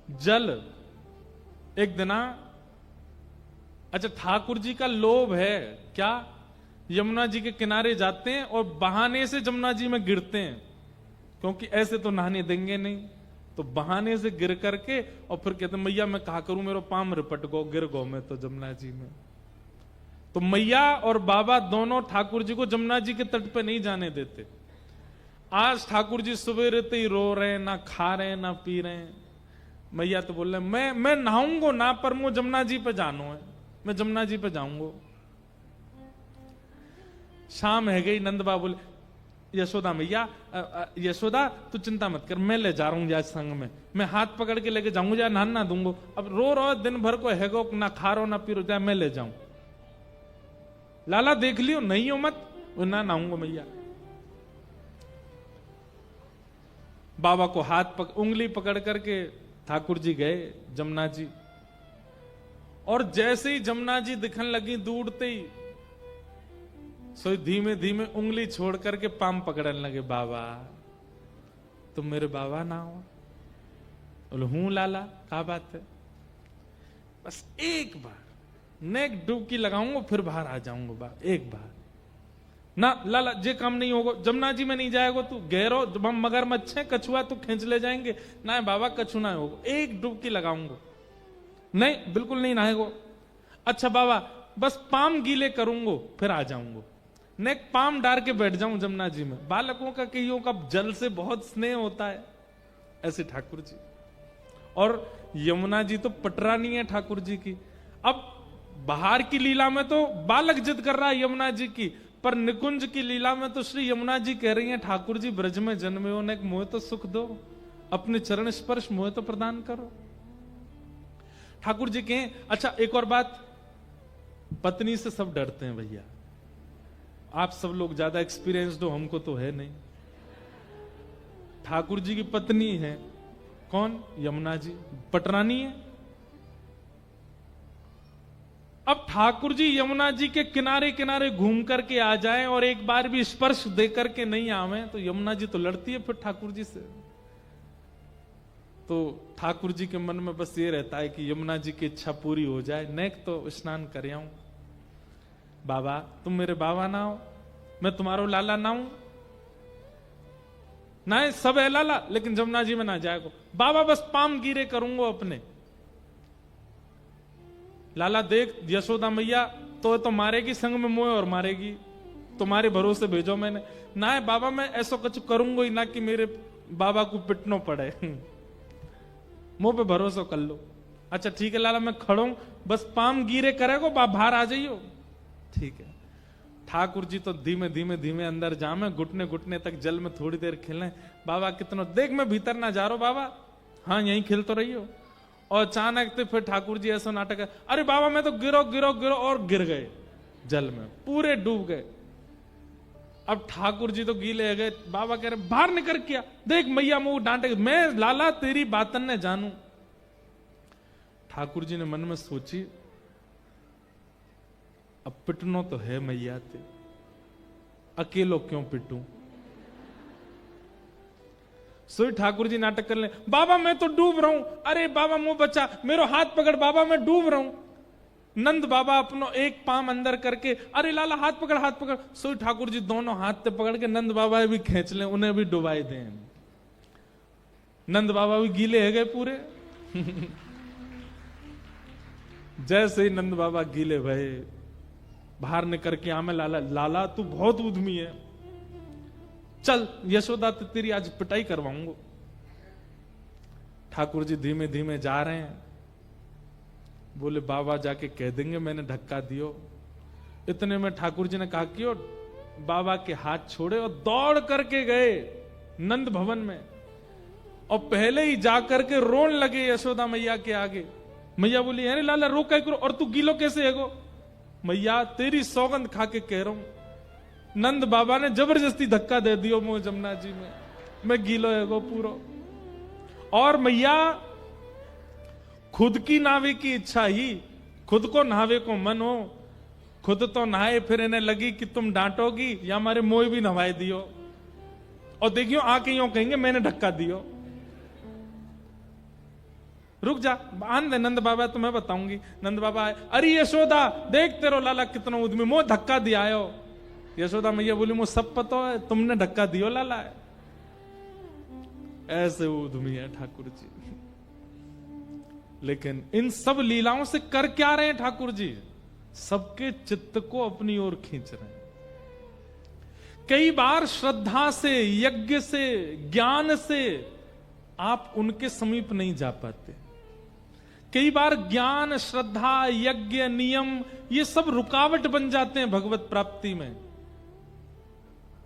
जल एक दिना, अच्छा ठाकुर जी का लोभ है क्या, यमुना जी के किनारे जाते हैं और बहाने से जमुना जी में गिरते हैं, क्योंकि ऐसे तो नहाने देंगे नहीं, तो बहाने से गिर करके और फिर कहते मैया मैं कहा करूं, मेरा पाम रिपट गो, गिर गो मैं तो जमुना जी में। तो मैया और बाबा दोनों ठाकुर जी को जमुना जी के तट पे नहीं जाने देते। आज ठाकुर जी सुबह रहते ही रो रहे हैं, ना खा रहे हैं ना पी रहे हैं। मैया तो बोल रहे मैं नहाऊंगो ना, पर मुझे जमुना जी पे जानो है, मैं जमुना जी पे जाऊंगो। शाम है गई, नंद बाबा बोले यशोदा मैया, यशोदा तू चिंता मत कर, मैं ले जा रहा हूं आज संग में, मैं हाथ पकड़ के लेके जाऊंगा, जा नहान ना दूंगो, अब रो रो दिन भर को हैगो, ना खा रो ना पी रो, जा मैं ले जाऊं। लाला देख लियो नहीं हो मत, ना नहाऊंगो मैया। बाबा को उंगली पकड़ करके ठाकुर जी गए जमुना जी, और जैसे ही जमुना जी दिखने लगी दूरते ही, सो धीमे धीमे उंगली छोड़ करके पाम पकड़ने लगे। बाबा तुम मेरे बाबा ना हो? बोले हूं लाला, क्या बात है? बस एक बार नेक डुबकी लगाऊंगा फिर बाहर आ जाऊंगा, बाबा एक बार ना। लाला जे काम नहीं होगा, जमुना जी में नहीं जाएगा तू, गहरो जब हम मगरमच्छ है, कछुआ तो खींच ले जाएंगे ना। बाबा कछु ना होगा, एक डुबकी लगाऊंगा। नहीं बिल्कुल नहीं नहाएगो। अच्छा बाबा बस पाम गीले करूंगो फिर आ जाऊंगो, नेक पाम डार के बैठ जाऊं जमुना जी में। बालकों का कईयों का जल से बहुत स्नेह होता है, ऐसे ठाकुर जी। और यमुना जी तो पटरानी है ठाकुर जी की। अब बाहर की लीला में तो बालक जिद कर रहा है यमुना जी की, पर निकुंज की लीला में तो श्री यमुना जी कह रही हैं ठाकुर जी ब्रज में जन्मे हो, ने मोह तो सुख दो, अपने चरण स्पर्श मोह तो प्रदान करो। ठाकुर जी कहें अच्छा एक और बात, पत्नी से सब डरते हैं भैया, आप सब लोग ज्यादा एक्सपीरियंस्ड हो, हमको तो है नहीं। ठाकुर जी की पत्नी है कौन? यमुना जी, पटरानी है। अब ठाकुर जी यमुना जी के किनारे किनारे घूम करके आ जाएं और एक बार भी स्पर्श दे करके नहीं आवे तो यमुना जी तो लड़ती है फिर ठाकुर जी से। तो ठाकुर जी के मन में बस ये रहता है कि यमुना जी की इच्छा पूरी हो जाए, नेक तो स्नान कर आऊं। बाबा तुम मेरे बाबा ना हो, मैं तुम्हारो लाला ना हूं ना, सब है लाला लेकिन जमुना जी में ना जाएगो। बाबा बस पाम गिरे करूंगा अपने। लाला देख यशोदा मैया तो मारेगी संग में मोए और मारेगी, तुम्हारे भरोसे भेजो मैंने। ना है बाबा मैं ऐसा कुछ करूंगा ही ना कि मेरे बाबा को पिटना पड़े, मुंह पे भरोसा कर लो। अच्छा ठीक है लाला मैं खड़ो, बस पाम गिरे करेगो, बाहर आ जाइयो। ठीक है। ठाकुर जी तो धीमे धीमे धीमे अंदर जामे, घुटने घुटने तक जल में थोड़ी देर खेलें। बाबा कितना देख मैं भीतर ना जा रहा बाबा, हाँ यहीं खेल तो रही हो। और अचानक तो फिर ठाकुर जी ऐसा नाटक है, अरे बाबा मैं तो गिरो गिरो गिरो, और गिर गए जल में, पूरे डूब गए। अब ठाकुर जी तो गीले हो गए। बाबा कह रहे बाहर निकल किया, देख मैया मुंह डांटे, मैं लाला तेरी बातन ने जानू। ठाकुर जी ने मन में सोची अब पिटनो तो है मैया ते, अकेलो क्यों पिटूं। सोई ठाकुर जी नाटक कर ले, बाबा मैं तो डूब रहा हूं, अरे बाबा मुंह बचा, मेरा हाथ पकड़ बाबा मैं डूब रहा हूं। नंद बाबा अपनो एक पाम अंदर करके, अरे लाला हाथ पकड़ हाथ पकड़। सोई ठाकुर जी दोनों हाथ से पकड़ के नंद बाबा भी खींच ले, उन्हें भी डुबाई दें। नंद बाबा भी गीले है गए पूरे। जैसे ही नंद बाबा गीले भये, बाहर निकल के आमे लाला, लाला तू बहुत उद्यमी है, चल यशोदा तो तेरी आज पिटाई करवाऊंगा। ठाकुर जी धीमे धीमे जा रहे हैं। बोले बाबा जाके कह देंगे मैंने धक्का दियो। इतने में ठाकुर जी ने कहा कि बाबा के हाथ छोड़े और दौड़ करके गए नंद भवन में, और पहले ही जाकर के रोन लगे यशोदा मैया के आगे। मैया बोली अरे लाला रो क्या करो, और तू गीलो कैसे है गो? मैया तेरी सौगंध खा के कह रहा हूं, नंद बाबा ने जबरदस्ती धक्का दे दियो मुझे जमुना जी में, मैं गीलो है गो पूरो। और मैया खुद की नावे की इच्छा ही, खुद को नहावे को मन हो, खुद तो नहाए, फिर इन्हें लगी कि तुम डांटोगी या हमारे मोह भी नहाए दियो, और देखियो आके यूं कहेंगे मैंने धक्का दियो। रुक जा, आन दे नंद बाबा, तो मैं बताऊंगी। नंद बाबा आए, अरे यशोदा देख तेरो लाला कितना उद्यमी, मोह धक्का दिया आयो। यशोदा मैया बोली, मुझे सब पता है, तुमने धक्का दियो लाला है। ऐसे उद्यमी है ठाकुर जी। लेकिन इन सब लीलाओं से कर क्या रहे हैं ठाकुर जी? सबके चित्त को अपनी ओर खींच रहे हैं। कई बार श्रद्धा से, यज्ञ से, ज्ञान से आप उनके समीप नहीं जा पाते। कई बार ज्ञान, श्रद्धा, यज्ञ, नियम ये सब रुकावट बन जाते हैं भगवत प्राप्ति में।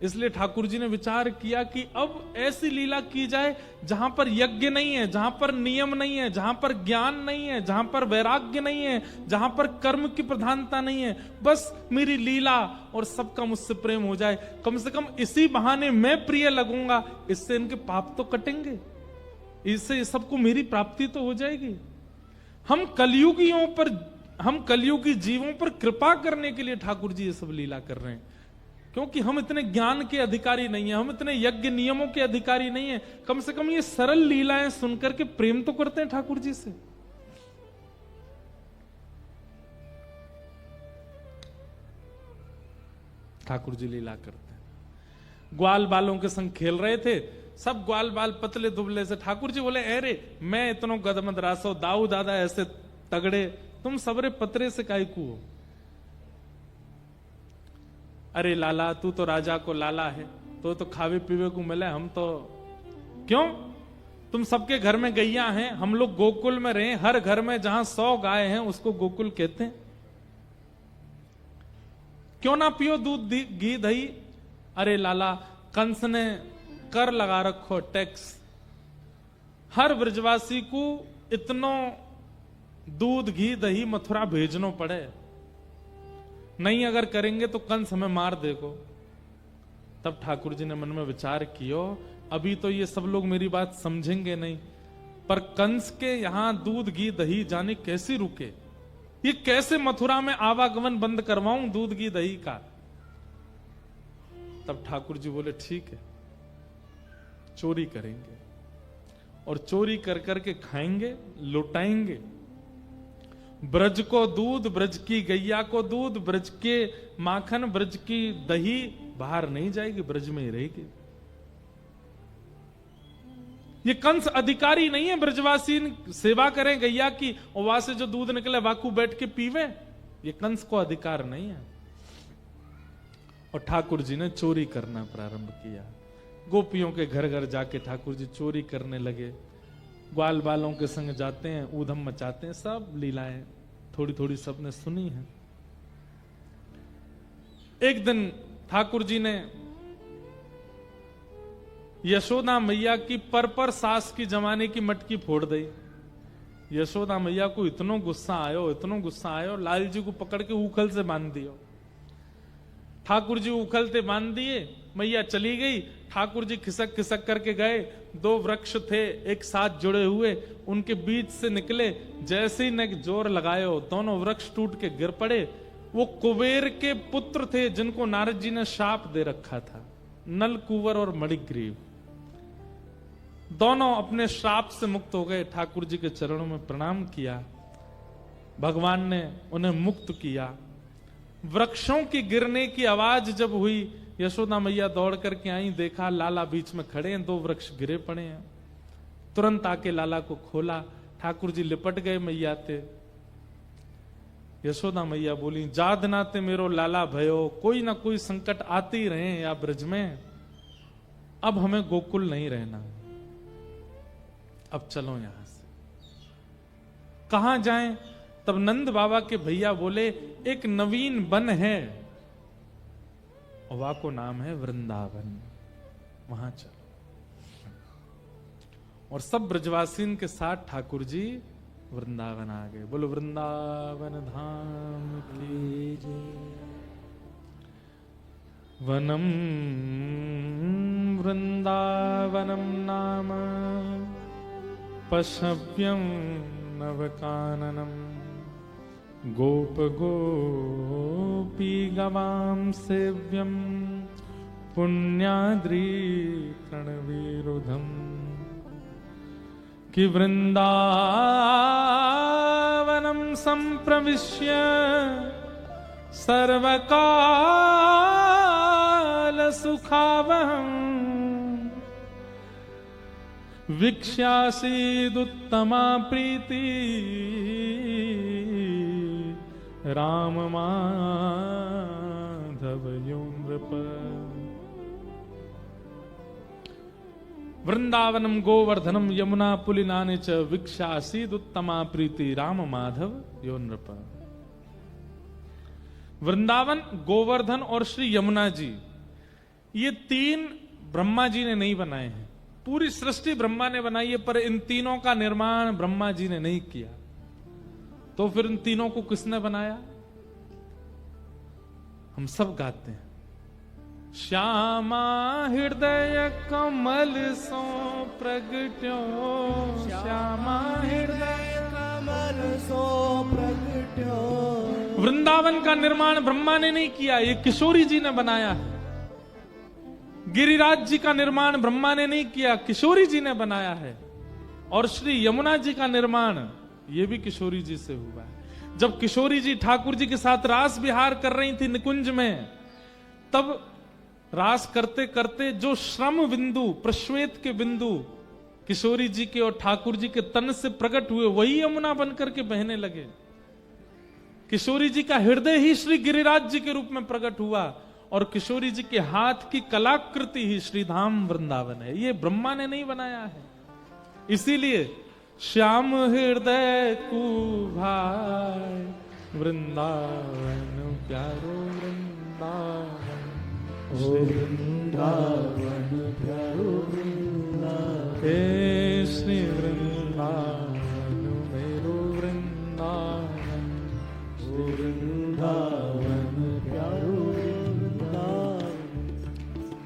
इसलिए ठाकुर जी ने विचार किया कि अब ऐसी लीला की जाए जहां पर यज्ञ नहीं है, जहां पर नियम नहीं है, जहां पर ज्ञान नहीं है, जहां पर वैराग्य नहीं है, जहां पर कर्म की प्रधानता नहीं है। बस मेरी लीला और सबका मुझसे प्रेम हो जाए। कम से कम इसी बहाने मैं प्रिय लगूंगा, इससे इनके पाप तो कटेंगे, इससे सबको मेरी प्राप्ति तो हो जाएगी। हम कलयुगी जीवों पर कृपा करने के लिए ठाकुर जी ये सब लीला कर रहे हैं, क्योंकि हम इतने ज्ञान के अधिकारी नहीं है, हम इतने यज्ञ नियमों के अधिकारी नहीं है। कम से कम ये सरल लीलाएं सुनकर के प्रेम तो करते हैं ठाकुर जी से। ठाकुर जी लीला करते हैं। ग्वाल बालों के संग खेल रहे थे, सब ग्वाल बाल पतले दुबले से। ठाकुर जी बोले, अरे मैं इतनो गदमद रासो, दाऊ दादा ऐसे तगड़े, तुम सबरे पतरे से काई को हो? अरे लाला, तू तो राजा को लाला है, तो खावे पीवे को मिले, हम तो क्यों? तुम सबके घर में गैया हैं, हम लोग गोकुल में रहे, हर घर में जहां 100 गाय हैं उसको गोकुल कहते हैं। क्यों ना पियो दूध घी दही? अरे लाला, कंस ने कर लगा रखो, टैक्स, हर ब्रजवासी को इतनो दूध घी दही मथुरा भेजनो पड़े, नहीं अगर करेंगे तो कंस हमें मार देगो। तब ठाकुर जी ने मन में विचार किया, अभी तो ये सब लोग मेरी बात समझेंगे नहीं, पर कंस के यहां दूध घी दही जाने कैसे रुके, ये कैसे मथुरा में आवागमन बंद करवाऊं दूध घी दही का। तब ठाकुर जी बोले, ठीक है, चोरी करेंगे और चोरी कर करके खाएंगे, लुटाएंगे। ब्रज को दूध, ब्रज की गैया को दूध, ब्रज के माखन, ब्रज की दही बाहर नहीं जाएगी, ब्रज में ही रहेगी। ये कंस अधिकारी नहीं है, ब्रजवासी सेवा करें गैया की और वहां से जो दूध निकले वाकू बैठ के पीवे, ये कंस को अधिकार नहीं है। और ठाकुर जी ने चोरी करना प्रारंभ किया। गोपियों के घर घर जाके ठाकुर जी चोरी करने लगे, ग्वाल बालों के संग जाते हैं, ऊधम मचाते हैं, सब लीलाएं थोड़ी थोड़ी सबने सुनी है। एक दिन ठाकुर जी ने यशोदा मैया की पर सास की जमाने की मटकी फोड़ दी। यशोदा मैया को इतनो गुस्सा आयो, लाल जी को पकड़ के उखल से बांध दियो। ठाकुर जी उखलते बांध दिए, मैया चली गई। ठाकुर जी खिसक खिसक करके गए, 2 वृक्ष थे एक साथ जुड़े हुए, उनके बीच से निकले, जैसे ही ने जोर लगायो दोनों वृक्ष टूट के गिर पड़े। वो कुबेर के पुत्र थे जिनको नारद जी ने शाप दे रखा था, नल कुंवर और मणिग्रीव। दोनों अपने श्राप से मुक्त हो गए। ठाकुर जी के चरणों में प्रणाम किया, भगवान ने उन्हें मुक्त किया। वृक्षों की गिरने की आवाज जब हुई, यशोदा मैया दौड़ करके आई, देखा लाला बीच में खड़े हैं, 2 वृक्ष गिरे पड़े हैं। तुरंत आके लाला को खोला, ठाकुर जी लिपट गए मैया ते। यशोदा मैया बोली, जाद नाते मेरो लाला भयो, कोई ना कोई संकट आते ही रहे या ब्रज में, अब हमें गोकुल नहीं रहना, अब चलो यहां से। कहां जाएं? तब नंद बाबा के भैया बोले, एक नवीन वन है, वहां को नाम है वृंदावन, वहां चलो। और सब ब्रजवासीन के साथ ठाकुर जी वृंदावन आ गए। बोलो वृंदावन धाम की जय। वनम वृंदावनम नाम पशव्यम नवकाननम, गोप गोपी गवाम सेव्यम पुण्याद्री तृणवीरुधम। कि वृंदावनम संप्रविश्य सर्वकाल सुखावहम् वीक्ष्यासीदुत्तमा प्रीति राम माधव यो नृप। वृंदावनम गोवर्धनम यमुना पुलिनानि च वीक्ष्यासीदुत्तमा प्रीति राम माधव यो नृप। वृंदावन, गोवर्धन और श्री यमुना जी, ये तीन ब्रह्मा जी ने नहीं बनाए हैं। पूरी सृष्टि ब्रह्मा ने बनाई है, पर इन तीनों का निर्माण ब्रह्मा जी ने नहीं किया। तो फिर इन तीनों को किसने बनाया? हम सब गाते हैं, श्यामा हृदय कमल सो प्रगट्यो, श्यामा हृदय कमल सो प्रगट्यो। वृंदावन का निर्माण ब्रह्मा ने नहीं किया, ये किशोरी जी ने बनाया है। गिरिराज जी का निर्माण ब्रह्मा ने नहीं किया, किशोरी जी ने बनाया है। और श्री यमुना जी का निर्माण ये भी किशोरी जी से हुआ है। जब किशोरी जी ठाकुर जी के साथ रास विहार कर रही थी निकुंज में, तब रास करते करते जो श्रम बिंदु, प्रश्वेत के बिंदु किशोरी जी के और ठाकुर जी के तन से प्रकट हुए, वही यमुना बनकर के बहने लगे। किशोरी जी का हृदय ही श्री गिरिराज जी के रूप में प्रकट हुआ, और किशोरी जी के हाथ की कलाकृति ही श्रीधाम वृंदावन है। ये ब्रह्मा ने नहीं बनाया है। इसीलिए श्याम हृदय को भाई वृंदावन प्यारो वृंदावन, ओ वृंदावन प्यारो वृंदावन, हे श्री वृंदावन मेरो वृंदावन, ओ वृंदावन प्यारो।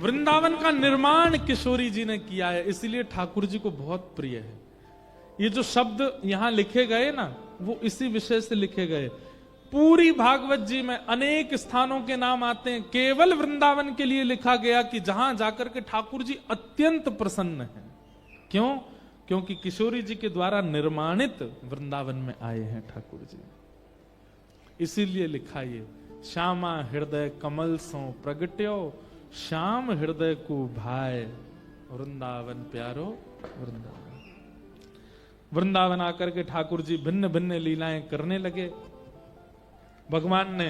वृंदावन का निर्माण किशोरी जी ने किया है, इसलिए ठाकुर जी को बहुत प्रिय है। ये जो शब्द यहां लिखे गए ना, वो इसी विषय से लिखे गए। पूरी भागवत जी में अनेक स्थानों के नाम आते हैं, केवल वृंदावन के लिए लिखा गया कि जहां जाकर के ठाकुर जी अत्यंत प्रसन्न हैं। क्यों? क्योंकि किशोरी जी के द्वारा निर्माणित वृंदावन में आए हैं ठाकुर जी, इसीलिए लिखा ये श्यामा हृदय कमल सो प्रगट्यो, श्याम हृदय को भाई वृंदावन प्यारो वृंदावन। वृंदावन आकर के ठाकुर जी भिन्न भिन्न लीलाएं करने लगे। भगवान ने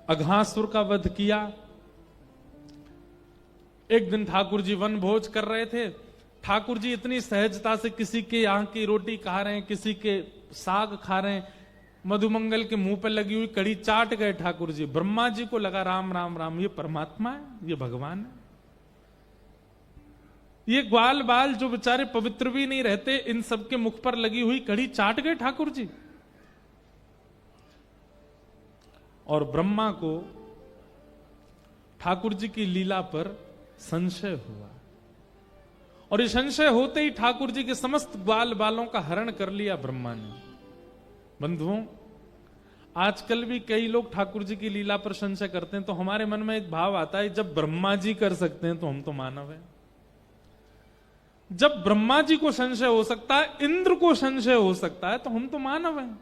अघासुर का वध किया। एक दिन ठाकुर जी वन भोज कर रहे थे। ठाकुर जी इतनी सहजता से किसी के यहाँ की रोटी खा रहे हैं, किसी के साग खा रहे हैं, मधुमंगल के मुंह पर लगी हुई कड़ी चाट गए ठाकुर जी। ब्रह्मा जी को लगा राम राम राम, ये परमात्मा है, ये भगवान है। ये ग्वाल बाल जो बेचारे पवित्र भी नहीं रहते, इन सबके मुख पर लगी हुई कड़ी चाट गए ठाकुर जी। और ब्रह्मा को ठाकुर जी की लीला पर संशय हुआ, और ये संशय होते ही ठाकुर जी के समस्त ग्वाल बालों का हरण कर लिया ब्रह्मा ने। बंधुओं, आजकल भी कई लोग ठाकुर जी की लीला पर संशय करते हैं, तो हमारे मन में एक भाव आता है, जब ब्रह्मा जी कर सकते हैं तो हम तो मानव हैं। जब ब्रह्मा जी को संशय हो सकता है, इंद्र को संशय हो सकता है, तो हम तो मानव हैं।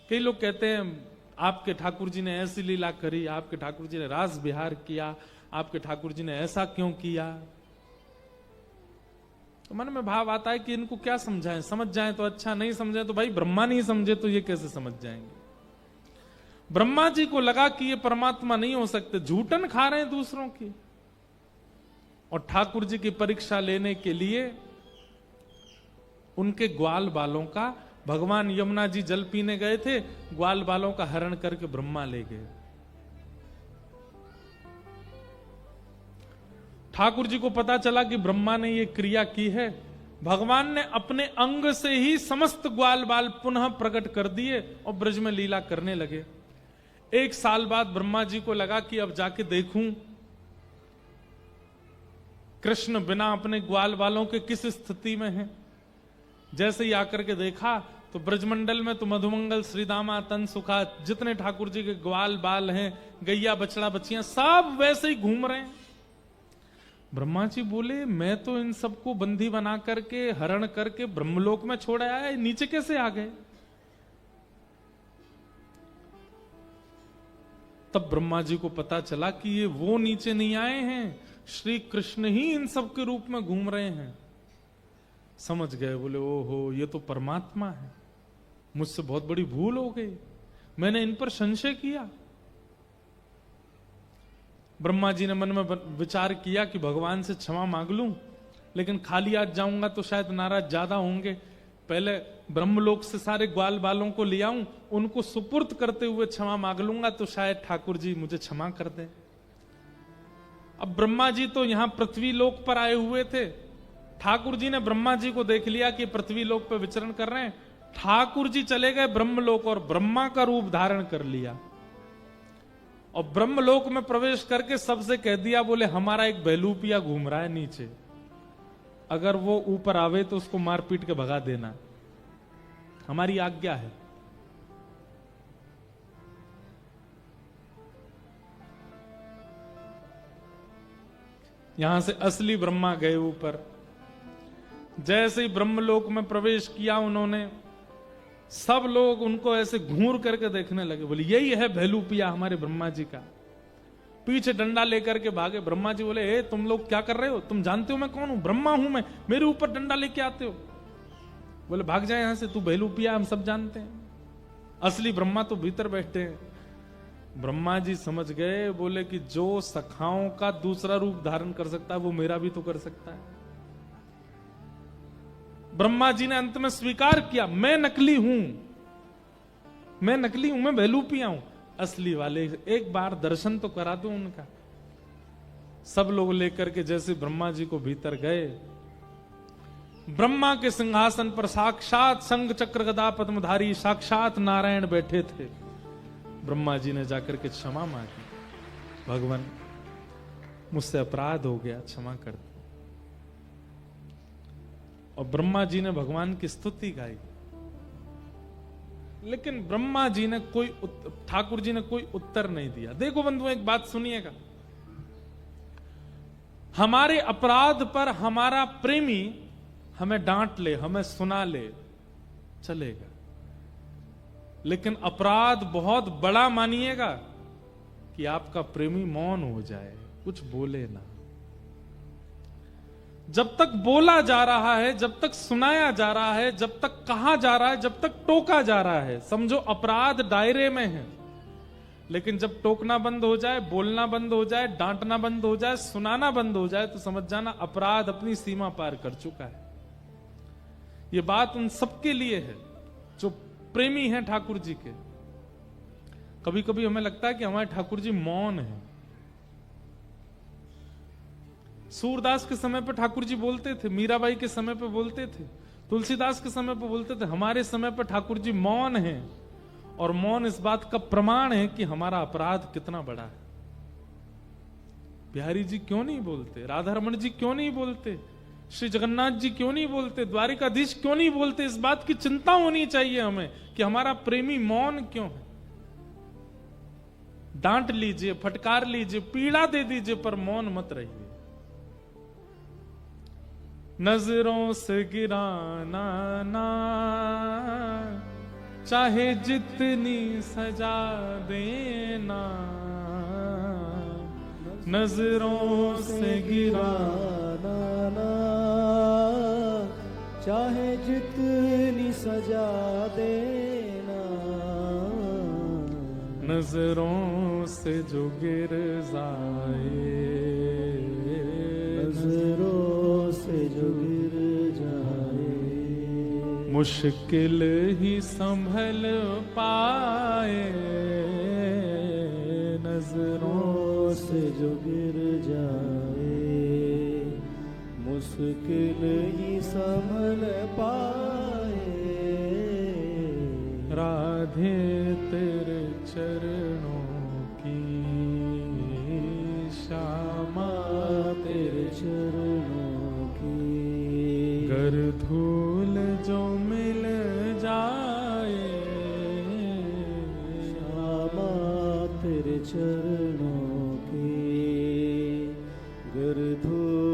कई लोग कहते हैं आपके ठाकुर जी ने ऐसी लीला करी, आपके ठाकुर जी ने रास विहार किया, आपके ठाकुर जी ने ऐसा क्यों किया। तो मन में भाव आता है कि इनको क्या समझाएं, समझ जाएं तो अच्छा, नहीं समझे तो भाई ब्रह्मा नहीं समझे तो ये कैसे समझ जाएंगे। ब्रह्मा जी को लगा कि ये परमात्मा नहीं हो सकते, झूठन खा रहे हैं दूसरों की। और ठाकुर जी की परीक्षा लेने के लिए उनके ग्वाल बालों का, भगवान यमुना जी जल पीने गए थे, ग्वाल बालों का हरण करके ब्रह्मा ले गए। ठाकुर जी को पता चला कि ब्रह्मा ने ये क्रिया की है। भगवान ने अपने अंग से ही समस्त ग्वाल बाल पुनः प्रकट कर दिए और ब्रज में लीला करने लगे। एक साल बाद ब्रह्मा जी को लगा कि अब जाके देखूं कृष्ण बिना अपने ग्वाल बालों के किस स्थिति में हैं। जैसे ही आकर के देखा तो ब्रजमंडल में तो मधुमंगल, श्रीदामा, तन सुखा, जितने ठाकुर जी के ग्वाल बाल हैं, गैया बछड़ा बच्चियां, सब वैसे ही घूम रहे हैं। ब्रह्मा जी बोले मैं तो इन सबको बंदी बना करके हरण करके ब्रह्मलोक में छोड़ आया, नीचे कैसे आ गए? तब ब्रह्मा जी को पता चला कि ये वो नीचे नहीं आए हैं, श्री कृष्ण ही इन सब के रूप में घूम रहे हैं। समझ गए, बोले ओहो ये तो परमात्मा है, मुझसे बहुत बड़ी भूल हो गई, मैंने इन पर संशय किया। ब्रह्मा जी ने मन में विचार किया कि भगवान से क्षमा मांग लूं, लेकिन खाली आज जाऊंगा तो शायद नाराज ज्यादा होंगे, पहले ब्रह्मलोक से सारे ग्वाल बालों को ले आऊं, उनको सुपुर्द करते हुए क्षमा मांग लूंगा तो शायद ठाकुर जी मुझे क्षमा कर दें। अब ब्रह्मा जी तो यहां पृथ्वी लोक पर आए हुए थे, ठाकुर जी ने ब्रह्मा जी को देख लिया कि पृथ्वी लोक पर विचरण कर रहे हैं, ठाकुर जी चले गए ब्रह्मलोक और ब्रह्मा का रूप धारण कर लिया और ब्रह्मलोक में प्रवेश करके सबसे कह दिया, बोले हमारा एक बहलूपिया घूम रहा है नीचे, अगर वो ऊपर आवे तो उसको मार पीट के भगा देना, हमारी आज्ञा है। यहां से असली ब्रह्मा गए ऊपर। जैसे ही ब्रह्मलोक में प्रवेश किया उन्होंने, सब लोग उनको ऐसे घूर करके देखने लगे, बोले यही है भैलूपिया हमारे ब्रह्मा जी का। पीछे डंडा लेकर के भागे। ब्रह्मा जी बोले ए तुम लोग क्या कर रहे हो, तुम जानते हो मैं कौन हूं? ब्रह्मा हूं मैं, मेरे ऊपर डंडा लेके आते हो? बोले भाग जाए यहां से, तू भैलूपिया हम सब जानते हैं, असली ब्रह्मा तो भीतर बैठे हैं। ब्रह्मा जी समझ गए, बोले कि जो सखाओं का दूसरा रूप धारण कर सकता है वो मेरा भी तो कर सकता है। ब्रह्मा जी ने अंत में स्वीकार किया, मैं नकली हूं, मैं नकली हूं, मैं भैलूपिया हूं, असली वाले एक बार दर्शन तो करा दो उनका। सब लोग लेकर के जैसे ब्रह्मा जी को भीतर गए, ब्रह्मा के सिंहासन पर साक्षात शंख चक्र गदा पद्मधारी साक्षात नारायण बैठे थे। ब्रह्मा जी ने जाकर के क्षमा मांगी, भगवान मुझसे अपराध हो गया, क्षमा कर दो। और ब्रह्मा जी ने भगवान की स्तुति गाई, लेकिन ब्रह्मा जी ने ठाकुर जी ने कोई उत्तर नहीं दिया। देखो बंधुओं एक बात सुनिएगा, हमारे अपराध पर हमारा प्रेमी हमें डांट ले, हमें सुना ले, चलेगा, लेकिन अपराध बहुत बड़ा मानिएगा कि आपका प्रेमी मौन हो जाए, कुछ बोले ना। जब तक बोला जा रहा है, जब तक सुनाया जा रहा है, जब तक कहा जा रहा है, जब तक टोका जा रहा है, समझो अपराध दायरे में है। लेकिन जब टोकना बंद हो जाए, बोलना बंद हो जाए, डांटना बंद हो जाए, सुनाना बंद हो जाए, तो समझ जाना अपराध अपनी सीमा पार कर चुका है। यह बात उन सबके लिए है जो प्रेमी हैं ठाकुर जी के। कभी कभी हमें लगता है कि हमारे ठाकुर जी मौन हैं। सूरदास के समय पर ठाकुर जी बोलते थे, मीराबाई के समय पर बोलते थे, तुलसीदास के समय पर बोलते थे, हमारे समय पर ठाकुर जी मौन हैं। और मौन इस बात का प्रमाण है कि हमारा अपराध कितना बड़ा है। बिहारी जी क्यों नहीं बोलते, राधा रमन जी क्यों नहीं बोलते, श्री जगन्नाथ जी क्यों नहीं बोलते, द्वारिकाधीश क्यों नहीं बोलते? इस बात की चिंता होनी चाहिए हमें कि हमारा प्रेमी मौन क्यों है। डांट लीजिए, फटकार लीजिए, पीड़ा दे दीजिए, पर मौन मत रहिए। नजरों से गिराना ना, चाहे जितनी सजा देना, नजरों से गिराना ना, चाहे जितनी सजा देना, नजरों से जो गिर जाए, नजरों से जो गिर जाए, मुश्किल ही संभल पाए, नजरों से जो गिर जाए, मुश्किल ही संभल पाए। राधे तेरे चरणों की श्यामा, तेरे चरणों की गर धूल जो मिल जाए, श्यामा तेरे चरणों की गर धूल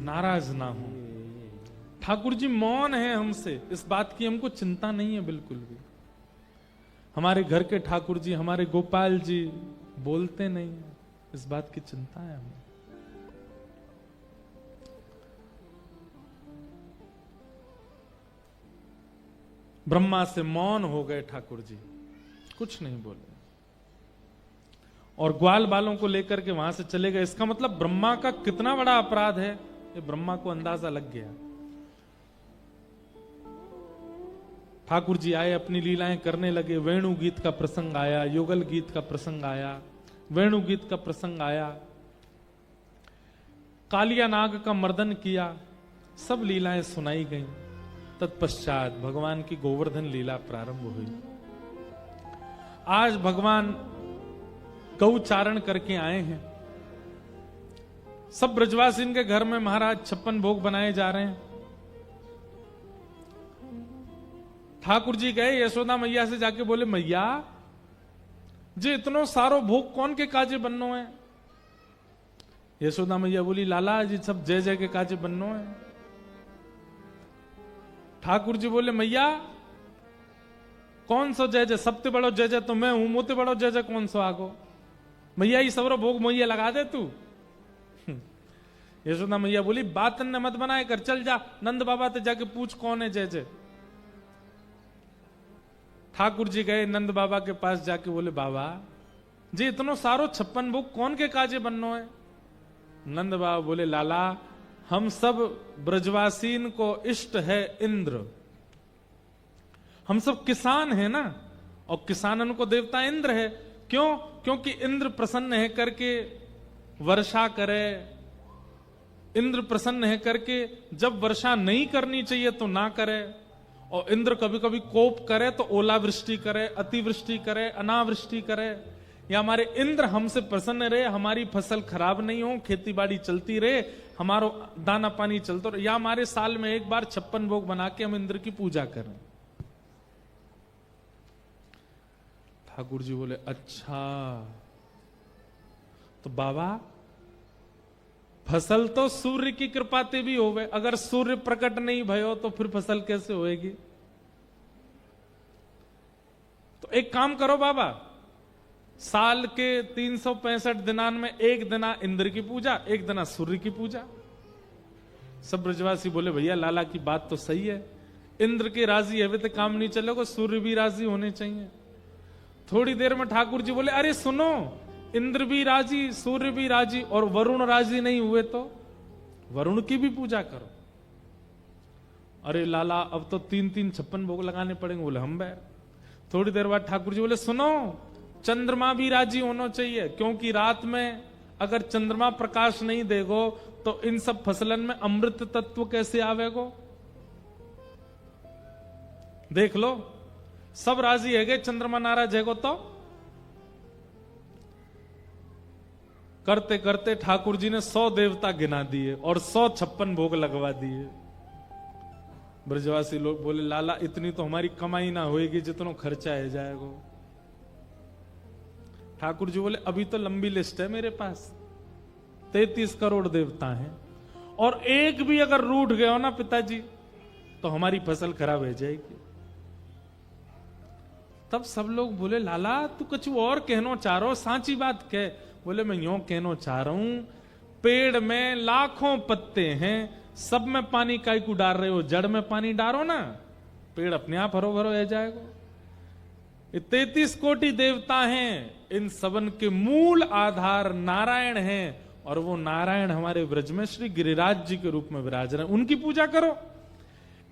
नाराज ना हो। ठाकुर जी मौन है हमसे, इस बात की हमको चिंता नहीं है बिल्कुल भी। हमारे घर के ठाकुर जी, हमारे गोपाल जी बोलते नहीं है, इस बात की चिंता है हमें। ब्रह्मा से मौन हो गए ठाकुर जी, कुछ नहीं बोले और ग्वाल बालों को लेकर के वहां से चले गए। इसका मतलब ब्रह्मा का कितना बड़ा अपराध है, ये ब्रह्मा को अंदाजा लग गया। ठाकुर जी आए, अपनी लीलाएं करने लगे। वेणु गीत का प्रसंग आया, युगल गीत का प्रसंग आया, वेणु गीत का प्रसंग आया, कालिया नाग का मर्दन किया, सब लीलाएं सुनाई गईं। तत्पश्चात भगवान की गोवर्धन लीला प्रारंभ हुई। आज भगवान गौचारण करके आए हैं। सब ब्रजवासी के घर में महाराज 56 भोग बनाए जा रहे हैं। ठाकुर जी गए यशोदा मैया से जाके बोले, मैया जे इतनो सारो भोग कौन के काजे बननो है? यशोदा मैया बोली, लाला जी सब जय जय के काजे बननो है। ठाकुर जी बोले, मैया कौन सो जय जय? सबसे बड़ो जय जय तो मैं हूं, मोते बड़ो जय जय कौन सो आगो? मैया ये सबरो भोग मोइया लगा दे तू। यशोदा मैया बोली, बात ने मत बनाए कर, चल जा नंद बाबा ते जाके पूछ कौन है जय जय। ठाकुर जी गए नंद बाबा के पास जाके बोले, बाबा जी इतनो सारो 56 भोग कौन के काजे बननो है? नंद बाबा बोले, लाला हम सब ब्रजवासीन को इष्ट है इंद्र। हम सब किसान हैं ना, और किसानन को देवता इंद्र है। क्यों? क्योंकि इंद्र प्रसन्न है करके वर्षा करे। इंद्र प्रसन्न है करके जब वर्षा नहीं करनी चाहिए तो ना करे, और इंद्र कभी कभी कोप करे तो ओलावृष्टि करे, अतिवृष्टि करे, अनावृष्टि करे। या हमारे इंद्र हमसे प्रसन्न रहे, हमारी फसल खराब नहीं हो, खेती बाड़ी चलती रहे, हमारो दाना पानी चलता रहे, या हमारे साल में एक बार 56 भोग बना के हम इंद्र की पूजा करें। ठाकुर जी बोले, अच्छा तो बाबा फसल तो सूर्य की कृपा ते भी होवे, अगर सूर्य प्रकट नहीं भयो तो फिर फसल कैसे होएगी? तो एक काम करो बाबा, साल के 365 दिनान में एक दिना इंद्र की पूजा, एक दिना सूर्य की पूजा। सब ब्रजवासी बोले, भैया लाला की बात तो सही है, इंद्र के राजी है तो काम नहीं चलेगा, सूर्य भी राजी होने चाहिए। थोड़ी देर में ठाकुर जी बोले, अरे सुनो, इंद्र भी राजी, सूर्य भी राजी, और वरुण राजी नहीं हुए तो वरुण की भी पूजा करो। अरे लाला अब तो 3-3 56 भोग लगाने पड़ेंगे। बोले हम बैर। थोड़ी देर बाद ठाकुर जी बोले, सुनो चंद्रमा भी राजी होना चाहिए, क्योंकि रात में अगर चंद्रमा प्रकाश नहीं देगो तो इन सब फसलन में अमृत तत्व कैसे आवेगो? देख लो सब राजी है गए, चंद्रमा नाराज है तो। करते करते ठाकुर जी ने 100 देवता गिना दिए और 100 56 भोग लगवा दिए। ब्रजवासी लोग बोले, लाला इतनी तो हमारी कमाई ना होएगी जितना खर्चा है जाएगा। ठाकुर जी बोले, अभी तो लंबी लिस्ट है मेरे पास, 33 करोड़ देवता हैं, और एक भी अगर रूठ गया हो ना पिताजी तो हमारी फसल खराब हो जाएगी। तब सब लोग बोले, लाला तू कुछ और कहना चाह रहा हो, सांची बात कह। बोले, मैं यूं कहना चाह रहा हूं, पेड़ में लाखों पत्ते हैं, सब में पानी काई को डाल रहे हो, जड़ में पानी डालो ना, पेड़ अपने आप हरो भरो रह जाएगा। 33 कोटि देवता हैं, इन सबन के मूल आधार नारायण हैं, और वो नारायण हमारे ब्रज में श्री गिरिराज जी के रूप में विराज रहे हैं। उनकी पूजा करो।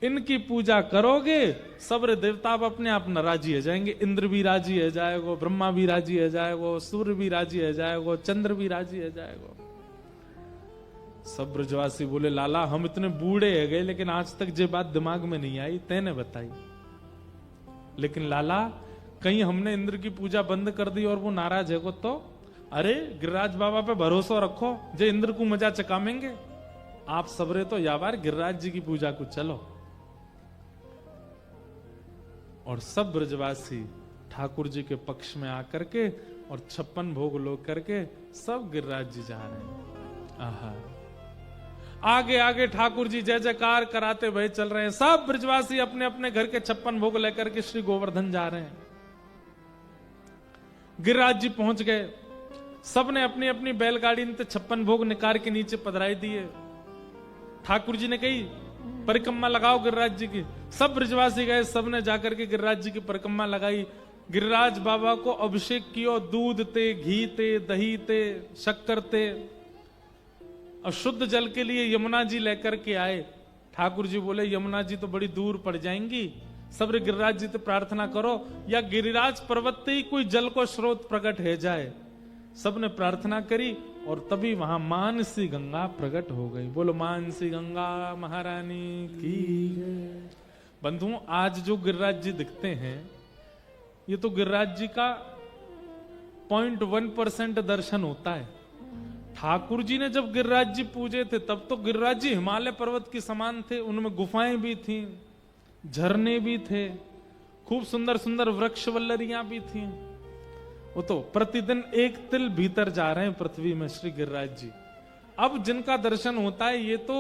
इनकी पूजा करोगे सब देवता अब अपने आप न राजी हो जाएंगे। इंद्र भी राजी हो जाएगा, ब्रह्मा भी राजी हो जाएगा, सूर्य भी राजी हो जाएगा, चंद्र भी राजी हो जाएगा। सब ब्रजवासी बोले, लाला हम इतने बूढ़े हो गए लेकिन आज तक ये बात दिमाग में नहीं आई, तैने बताई। लेकिन लाला कहीं हमने इंद्र की पूजा बंद कर दी और वो नाराज है को तो? अरे गिरिराज बाबा पे भरोसा रखो, जे इंद्र को मजा चकामेंगे। आप सबरे तो यावार गिरिराज जी की पूजा को चलो। और सब ब्रजवासी ठाकुर जी के पक्ष में आकर के और 56 भोग लोग करके सब गिरिराज जी जा रहे हैं। आहा, आगे आगे ठाकुर जी जय जयकार कराते हुए चल रहे हैं। सब ब्रजवासी अपने अपने घर के 56 भोग लेकर के श्री गोवर्धन जा रहे हैं। गिरिराज जी पहुंच गए। सबने अपनी अपनी बैलगाड़ी में 56 भोग निकाल के नीचे पधराई दिए। ठाकुर जी ने कही परिक्रमा लगाओ गिरिराज जी की। सब ब्रजवासी गए, सबने जाकर के गिरिराज जी की परिक्रमा लगाई। गिरिराज बाबा को अभिषेक कियो, दूध ते, घी ते, दही ते, शक्कर ते। और शुद्ध जल के लिए यमुना जी लेकर के आए। ठाकुर जी बोले यमुना जी तो बड़ी दूर पड़ जाएंगी, सब गिरिराज जी से प्रार्थना करो या गिरिराज पर्वत ही कोई जल को स्रोत प्रकट है जाए। सबने प्रार्थना करी और तभी वहां मानसी गंगा प्रकट हो गई। बोलो मानसी गंगा महारानी की। बंधुओं, आज जो गिरिराज जी दिखते हैं ये तो गिरिराज जी का 0.1% दर्शन होता है। ठाकुर जी ने जब गिरिराज जी पूजे थे तब तो गिरिराज जी हिमालय पर्वत के समान थे। उनमें गुफाएं भी थीं, झरने भी थे, खूब सुंदर सुंदर वृक्ष वल्लरियां भी थीं। वो तो प्रतिदिन एक तिल भीतर जा रहे हैं पृथ्वी में श्री गिरिराज जी। अब जिनका दर्शन होता है ये तो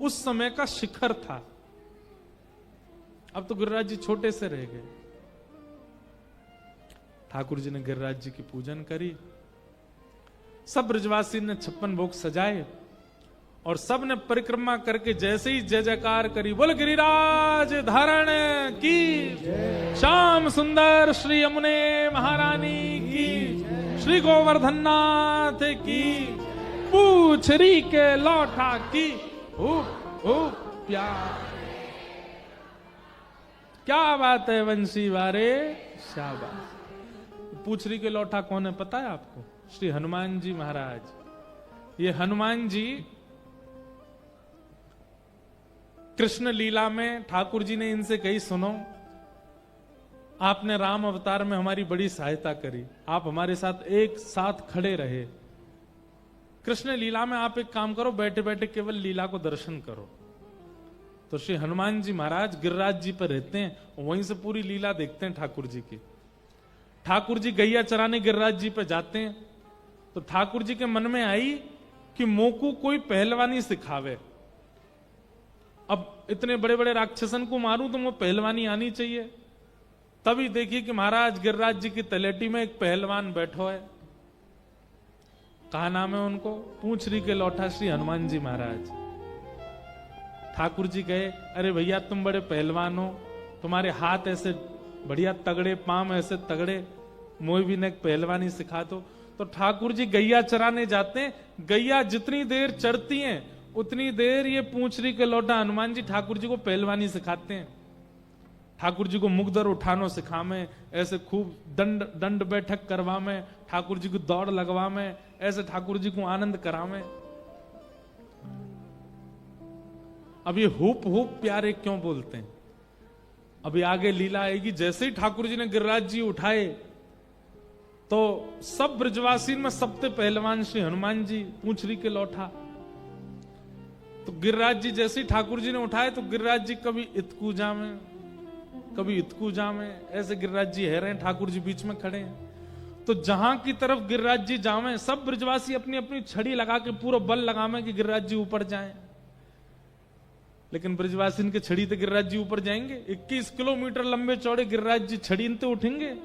उस समय का शिखर था। अब तो गिरिराज जी छोटे से रह गए। ठाकुर जी ने गिरिराज जी की पूजन करी। सब ब्रजवासी ने 56 भोग सजाए और सब ने परिक्रमा करके जैसे ही जय जयकार करी, बोल गिरिराज धारण की, श्याम सुंदर श्री यमुने महारानी की, श्री गोवर्धन नाथ की, पूछरी के लौटा की, प्यार। क्या बात है वंशी वारे, शाबाश। पूछरी के लौटा कौन है पता है आपको? श्री हनुमान जी महाराज। ये हनुमान जी कृष्ण लीला में ठाकुर जी ने इनसे कही सुनो, आपने राम अवतार में हमारी बड़ी सहायता करी, आप हमारे साथ एक साथ खड़े रहे। कृष्ण लीला में आप एक काम करो, बैठे बैठे केवल लीला को दर्शन करो। तो श्री हनुमान जी महाराज गिरिराज जी पर रहते हैं, वहीं से पूरी लीला देखते हैं ठाकुर जी की। ठाकुर जी गैया चराने गिरिराज जी पे जाते हैं तो ठाकुर जी के मन में आई कि मोकू कोई पहलवानी सिखावे। अब इतने बड़े बड़े राक्षसन को मारूं तो वो पहलवानी आनी चाहिए। तभी देखिए कि महाराज गिरिराज जी की तलेटी में एक पहलवान बैठो है। कहा नाम है उनको? पूछरी के लौटा श्री हनुमान जी महाराज। ठाकुर जी गए, अरे भैया तुम बड़े पहलवान हो, तुम्हारे हाथ ऐसे बढ़िया तगड़े, पांव ऐसे तगड़े, मोई भी ने पहलवानी सिखा दो। तो ठाकुर जी गैया चराने जाते हैं। गैया जितनी देर चरती हैं उतनी देर ये पूछरी के लौटा हनुमान जी ठाकुर जी को पहलवानी सिखाते हैं। ठाकुर जी को मुगदर उठानो सिखावे, ऐसे खूब दंड बैठक करवावे, ठाकुर जी को दौड़ लगवावे, ऐसे ठाकुर जी को आनंद करावे। अब ये हुप हुप प्यारे क्यों बोलते हैं? अभी आगे लीला आएगी। जैसे ही ठाकुर जी ने गिरिराज जी उठाए तो सब ब्रजवासी में सबसे पहलवान श्री हनुमान जी पूछरी के लौटा। तो गिरिराज जी जैसे ही ठाकुर जी ने उठाए तो गिरिराज जी कभी इतकू जामे, कभी इतकू जामे, ऐसे गिरिराज जी है रहे हैं, ठाकुर जी बीच में खड़े हैं। तो जहां की तरफ गिरिराज जी जावे सब ब्रजवासी अपनी अपनी छड़ी लगा के पूरा बल लगावे कि गिरिराज जी ऊपर जाएं। लेकिन ब्रजवासी के छड़ी ते गिरिराज जी ऊपर जाएंगे? 21 किलोमीटर लंबे चौड़े गिरिराज जी छड़ी ते उठेंगे।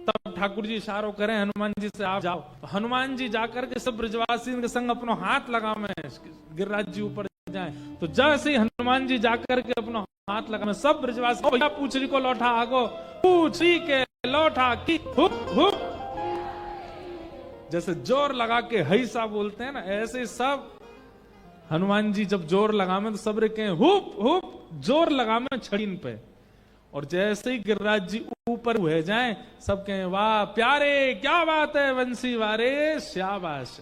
तब ठाकुर जी इशारों करें हनुमान जी से, आप जाओ। हनुमान जी जाकर के सब ब्रजवासी के संग अपना हाथ लगावे गिरिराज जी ऊपर जाए। तो जैसे ही हनुमान जी जाकर के अपना हाथ लगावे सब ब्रजवासी पूछरी को लौटा आगो, पूछरी के लौटा की, हुप हुप, जैसे जोर लगा के हैसा बोलते हैं ना, ऐसे सब हनुमान जी जब जोर लगावे तो सब रे कहें हुप हुप, जोर लगावे छड़ीन पे। और जैसे ही गिरिराज जी ऊपर हुए जाएं सब कहें वाह प्यारे, क्या बात है वंशी वारे, शाबाश।